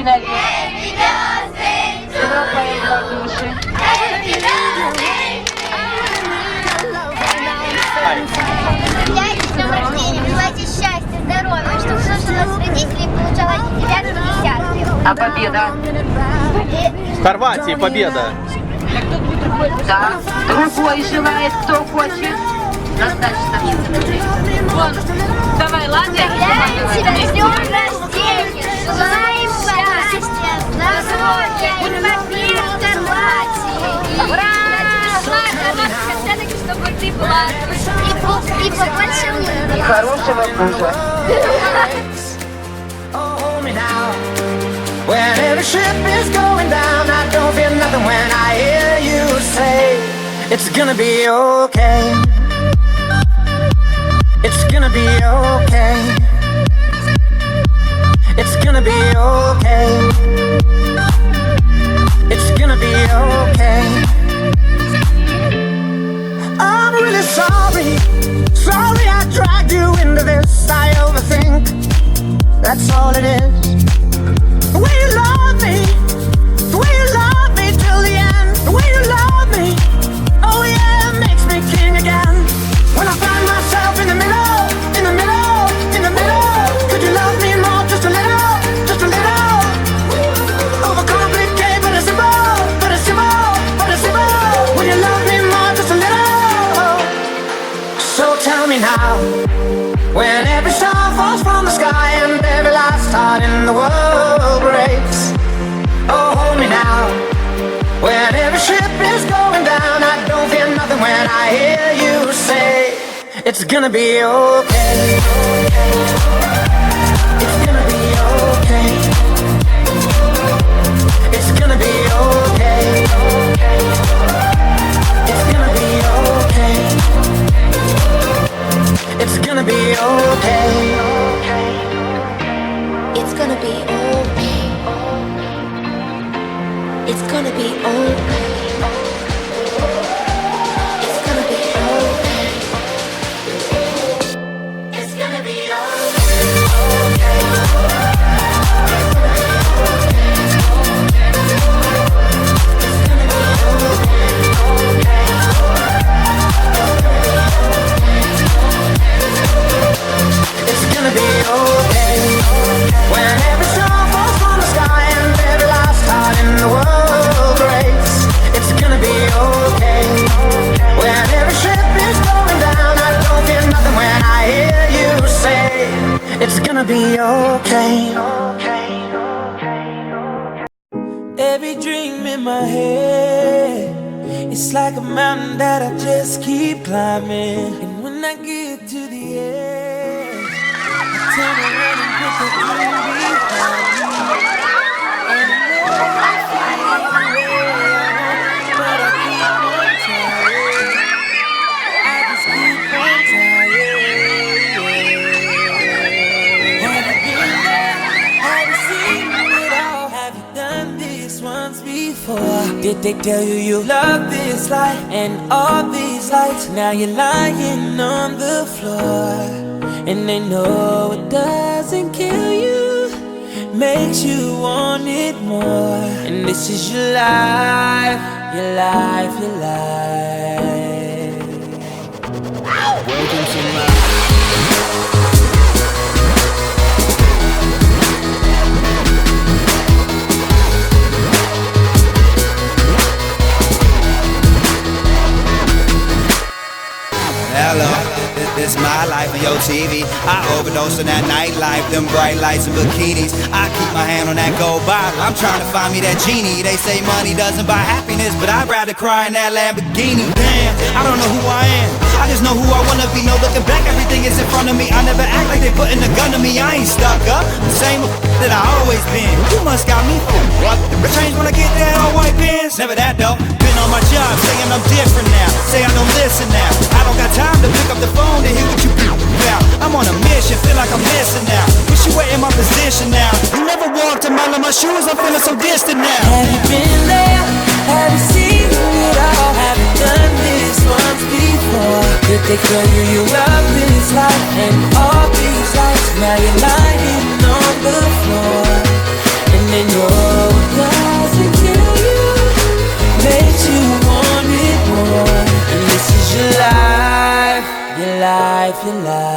Ноги. Тропай в ладоши. Поздравляйте с днем рождения, желайте счастья, здоровья, чтобы слушалось родителей и получала девятки и десятки. А победа? В Хорватии победа. Да. Другой желает, кто хочет. Достаточно. Вон. Давай, ладно? Поздравляем тебя с днем рождения, желаем счастья, здоровья и побед в Хорватии. Ура! Ладно, все-таки, чтобы ты была и побольше И хорошего мужа. When every ship is going down, I don't feel nothing when I hear you say it's gonna be okay. It's gonna be okay. It's gonna be okay. It's gonna be okay. I'm really sorry. Sorry I dragged you into this. I overthink. That's all it is. The way you love me, the way you love me till the end, the way you love me, oh yeah, it makes me king again. When I find myself in the middle, in the middle, in the middle, could you love me more, just a little, just a little? Overcomplicate, but it's simple, but it's simple, but it's simple. Will you love me more, just a little? So tell me now, when every star falls from the sky and every last heart in the world breaks, oh hold me now. When every ship is going down, I don't feel nothing when I hear you say it's gonna be okay. It's gonna be okay. It's gonna be okay. It's gonna be okay. It's gonna be okay. It's gonna be okay. It's gonna be okay. It's gonna be okay. It's gonna be It's gonna be okay. When every star falls from the sky and every last heart in the world breaks, it's gonna be okay. When every ship is going down, I don't feel nothing when I hear you say it's gonna be okay. Every dream in my head, it's like a mountain that I just keep climbing. And when I get to the edge, I turn around and put the dream behind me. And I know I feel way, but I keep on trying. I just keep on trying. Have you been there? Have you seen it all? Have you done this once before? Did they tell you you love this life and all these lights? Now you're lying on the floor, and they know it doesn't kill you, makes you want it more. And this is your life, your life, your life. Welcome to my Hello, this my life on your TV. I overdose on that nightlife, them bright lights and bikinis. I keep my hand on that gold bottle, I'm trying to find me that genie. They say money doesn't buy happiness, but I'd rather cry in that Lamborghini. Damn, I don't know who I am, I just know who I wanna be. No looking back, everything is in front of me. I never act like they putting a gun to me. I ain't stuck up, the same that I always been. You must got me what? The change when I get that all white pants. Never that though, been on my job saying I'm different now. Say I don't listen now, I don't got time to pick up the phone to hear what you about. I'm on a mission, feel like I'm missing now. Wish you were in my position now. You never walked a mile in my shoes, I'm feeling so distant now. Have you been there? Have you seen it all? Have you done this once before? Did they tell you you love this life and all these lights? Now you're lying on the floor, and then your doesn't kill you, makes you want it more. And this is your life, your life, your life.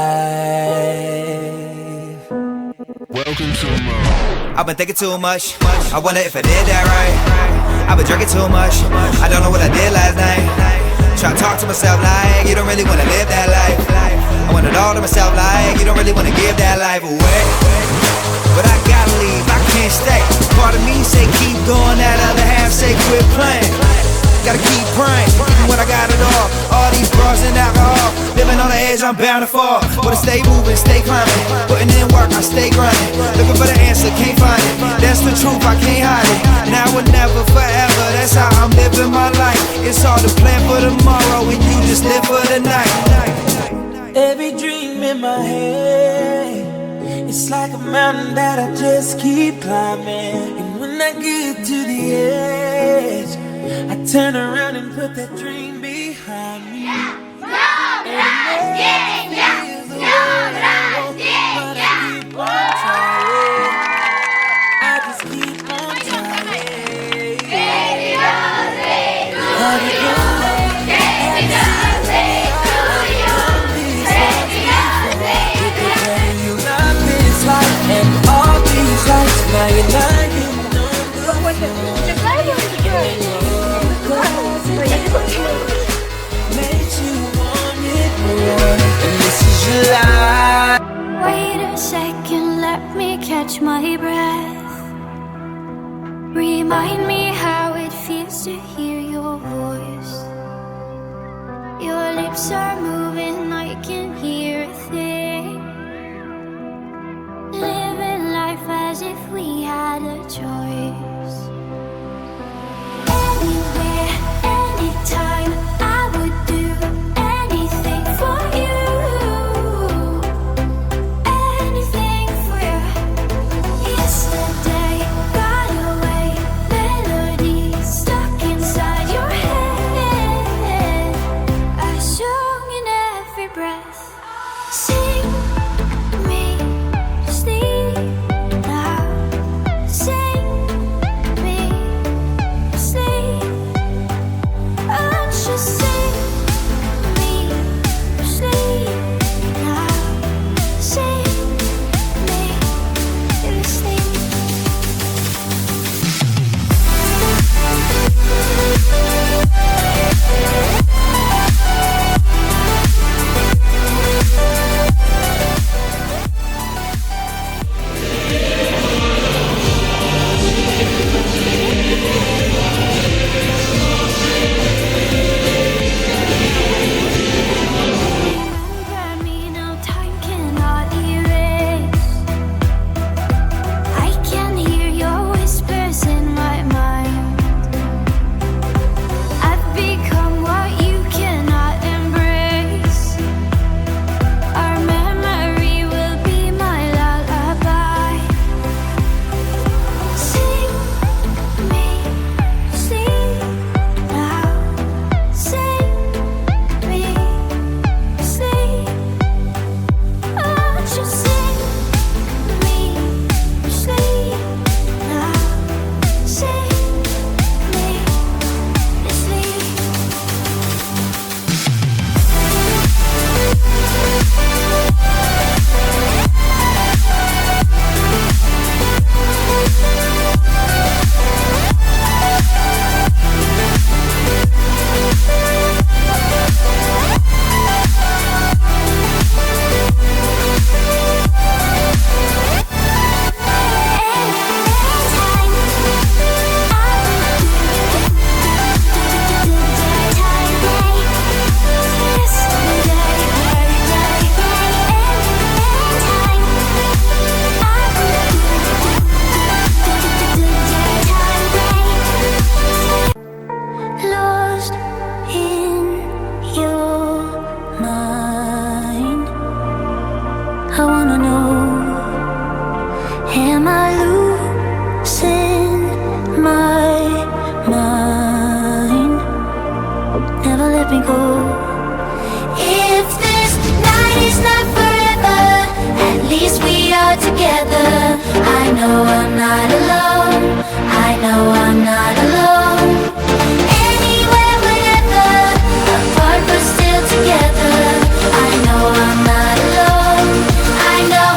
Welcome to I've been thinking too much. I wonder if I did that right. I've been drinking too much. I don't know what I did last night. Try to talk to myself like you don't really wanna live that life. I want it all to myself like you don't really wanna give that life away. But I gotta leave, I can't stay. Part of me say keep going, that other half say quit playing. Gotta keep praying, even when I got it all these drugs and alcohol, living on the edge, I'm bound to fall. But I stay moving, stay climbing, putting in work, I stay grinding. Looking for the answer, can't find it. That's the truth, I can't hide it. Now or never, forever, that's how I'm living my life. It's hard to plan for tomorrow when you just live for the night. Every dream in my head, it's like a mountain that I just keep climbing. And when I get to the edge, I turn around and put that dream behind me. I just keep on trying. You love this life and all these lights. Now you're lying on the makes you want it more. And this is your life. Wait a second, let me catch my breath. Remind me how it feels to hear your voice. Your lips are moving, I can hear a thing. Living life as if we had a choice. Anywhere, anytime, I would do anything for you. Anything for you. Yesterday got away, melodies stuck inside your head. I sung in every breath. Sing me sleep now. Sing me sleep. Won't you sing me sleep now? Sing me sleep. Remember me, no time cannot erase. I can hear your whispers in my mind. I've become what you cannot embrace. Our memory will be my lullaby. Sing me sleep now. Sing me sleep. Won't you sing me sleep now? Sing me sleep. Lost in your mind, I wanna know, am I losing my mind? Never let me go. If this night is not forever, at least we are together. I know I'm not alone. know I'm not alone. Anywhere, whenever, apart but still together. I know I'm not alone. I know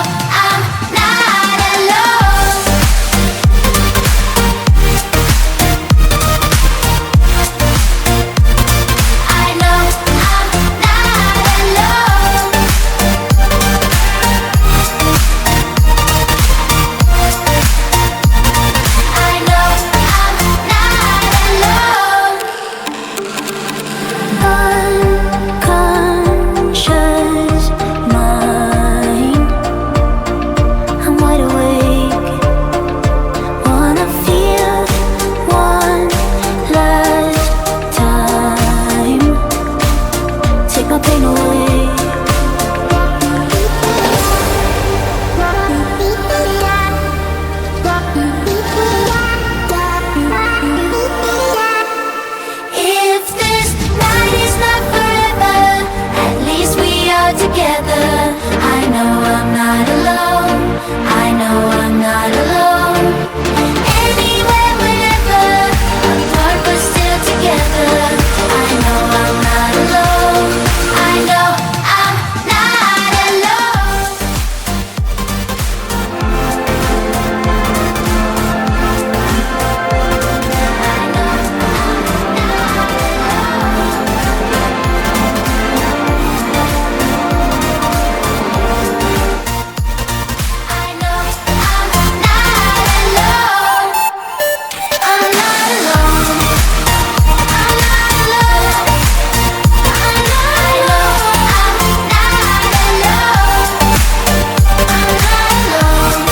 I'm not alone. I know I'm not alone. I know I'm not alone. Unconscious mind, I'm wide awake. Wanna feel one last time. Take my pain away. If this night is not forever, at least we are together. I know I'm not alone. I know I'm not alone. Anywhere, whenever, apart but still together. I know I'm not alone. I know I'm not alone. I know I'm not alone. I'm not alone. I'm not alone. I know I'm not alone. I'm not alone.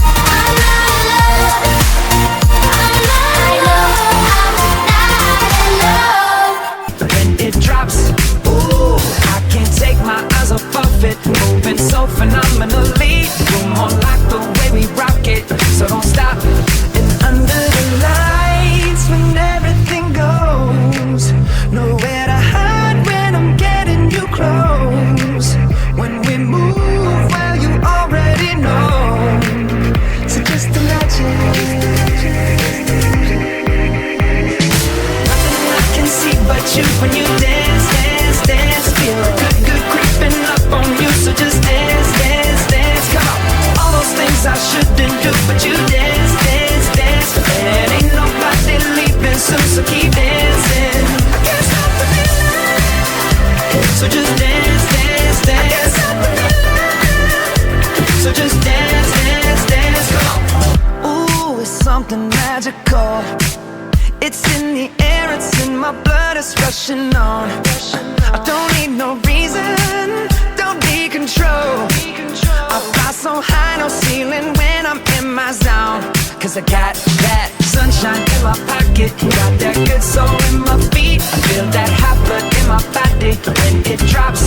I'm not alone. I know I'm not alone. When it drops, ooh, I can't take my eyes off of it. Moving so phenomenally. You're more like the way we rock it. So don't stop. And under the lights, when everything goes, nowhere to hide when I'm getting you close. When we move, well, you already know. So just imagine. Nothing I can see but you when you dance, dance, dance. Feel good, good creeping up on you. So just dance, dance, dance. Come on. All those things I shouldn't do, but you dance, dance, dance. And ain't nobody leaving soon, so keep dancing. I can't stop the feeling. So just dance, dance, dance. I can't stop the feeling. So just dance, dance, dance. Come on. Ooh, it's something magical. It's in the air, it's in my blood, it's rushing on. I don't need no reason, don't need control. I fly so high, no ceiling when I'm in my zone. Cause I got that sunshine in my pocket, got that good soul in my feet. I feel that hot blood in my body when it drops.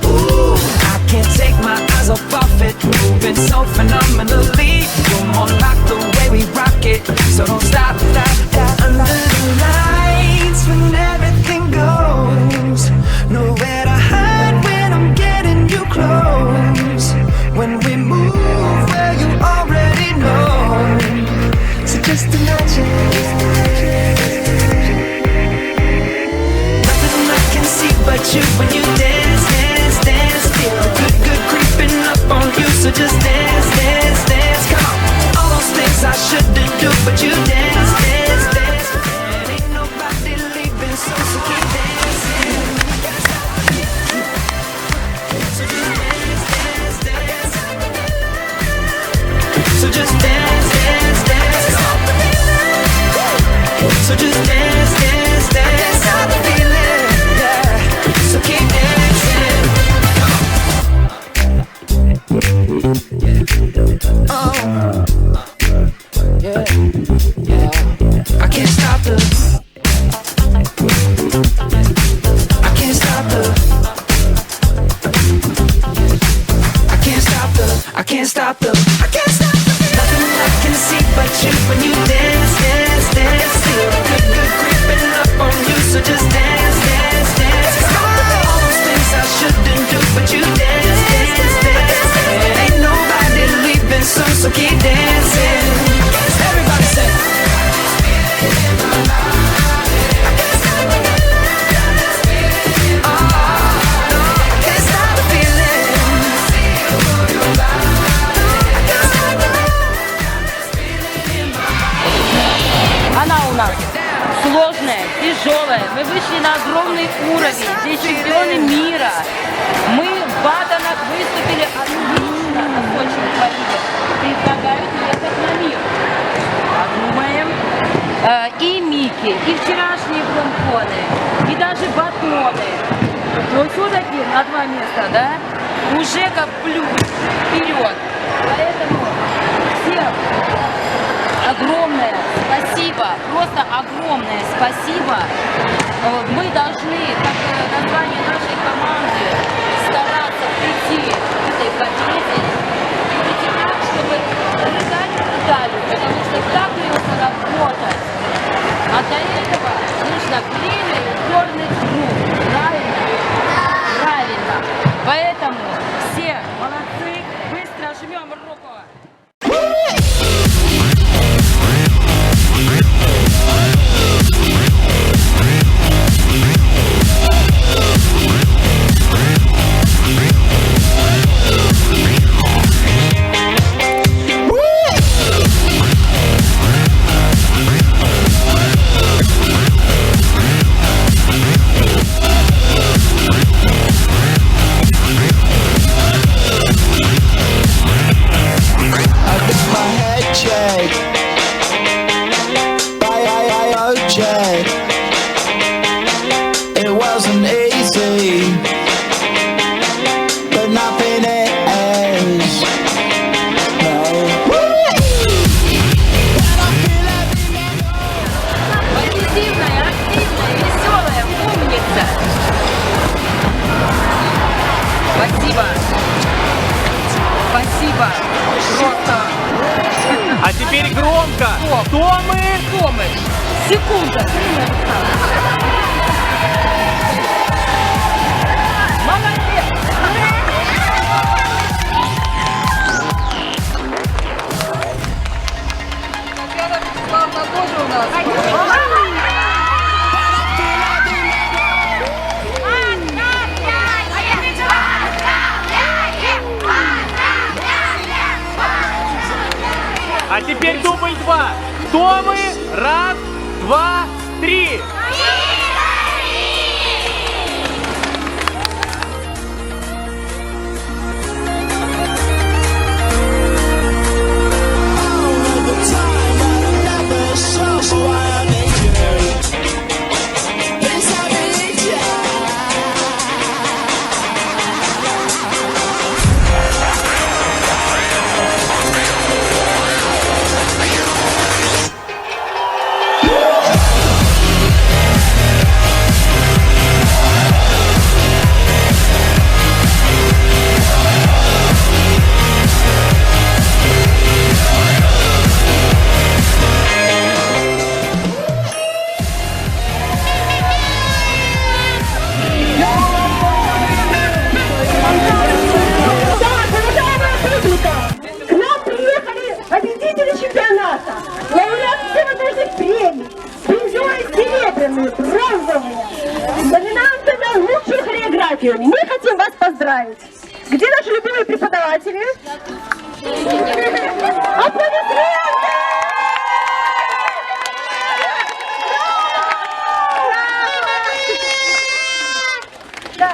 Ooh, I can't take my eyes off of it. Moving so phenomenally. You're more like the way we rock it. So don't stop, stop, stop. Under the lights when everything goes, nowhere to hide when I'm getting you close. When we move, well, you already know. So just imagine. Nothing I can see but you when you dance, dance, dance. Feel good, good creeping up on you. So just dance, dance, dance. Come on. All those things I shouldn't do, but you dance, dance, dance. And ain't nobody leaving, so keep dancing. So just dance, dance, dance. So just dance, dance, dance. So just dance, dance, dance. Stop the feeling, yeah. So keep dancing. Oh, yeah, yeah. I can't stop the. I can't stop the. I can't stop the. I can't stop the. I can't stop the. Nothing I can see but you when you dance, dance, dance. Feel good, good creeping up on you. So just dance, dance, dance. Come on. All those things I shouldn't do, but you dance, dance, dance. And ain't nobody leaving soon, so keep dancing. Everybody say. сложное, тяжелое. Мы вышли на огромный уровень. Здесь чемпионы мира. Мы в Баденах выступили отлично на Сочи Париже. Предлагают ехать на мир. Подумаем. И Мики, и вчерашние помпоны, и даже батоны. Вот все-таки на 2 места, да? Уже как плюс вперед. Поэтому всем огромное спасибо, просто огромное спасибо. Мы должны, как название нашей команды, стараться прийти к этой победе, прийти так, чтобы рыдали, потому что так придется работать. А для этого нужно время и упорный труд. Правильно? Правильно. Поэтому все молодцы, быстро жмем руку. It wasn't easy, but nothing is. No. Позитивная, активная, веселая, умница. Спасибо. Спасибо. Просто. А теперь громко. Кто мы? Кто мы? Секунда. Молодец. Славно тоже у нас. А теперь дубль 2. Кто мы? 1, 2, 3. Мы хотим вас поздравить. Где наши любимые преподаватели? Аплодисменты! Да.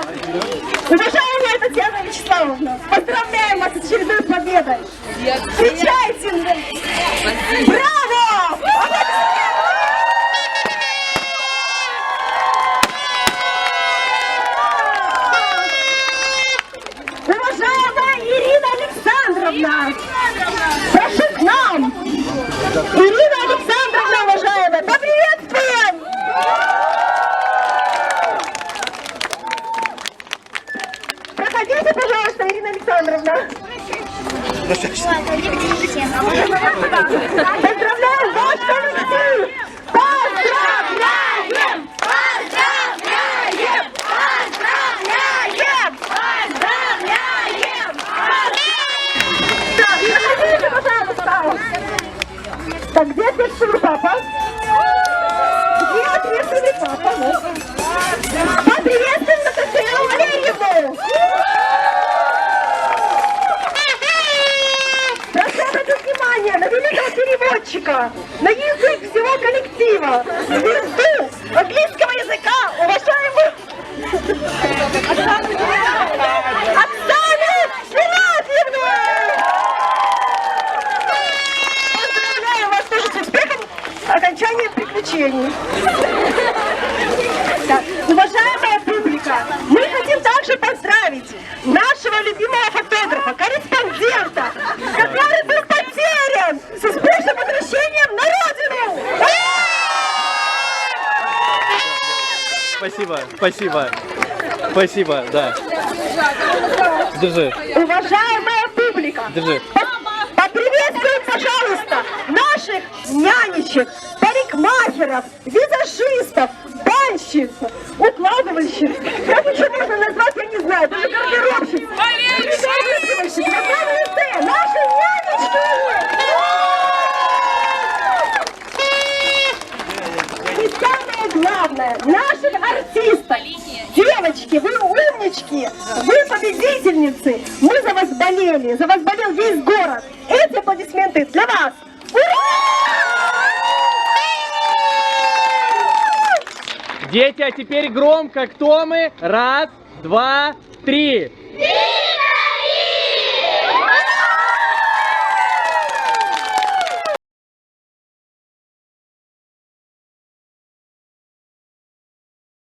Уважаемая Татьяна Вячеславовна, поздравляем вас с очередной победой. Встречайте! Браво! Уважаемая Ирина Александровна, прошу к нам. Ирина Александровна, уважаемая, поприветствуем! Проходите, пожалуйста, Ирина Александровна. Поздравляем ваш коллектив! Поздравляем! Поздравляем! Поздравляем! Поздравляем! Так, проходите, пожалуйста. Так, где ответственный папа? Где ответственный папа? Поприветствуем Татьяну Валерьевну! Прошу обратить внимание на великого переводчика, на язык всего коллектива. окончанием приключений. Так, уважаемая публика, мы хотим также поздравить нашего любимого фотографа, корреспондента, который был потерян с успешным возвращением на родину! Спасибо, спасибо. Спасибо, да. Держи, Уважаемая публика, держи. поприветствуем, пожалуйста, наших нянечек, парикмахеров, визажистов, банщиц, укладывальщиц. Как еще можно назвать, я не знаю, даже гардеробщиц. Придумывальщиц, на главном лице, наши нянечки! И самое главное, наших артистов. Девочки, вы умнички, вы победительницы. Мы за вас болели, за вас болел весь город. Эти аплодисменты для вас. Дети, а теперь громко. Кто мы? Раз, два, три.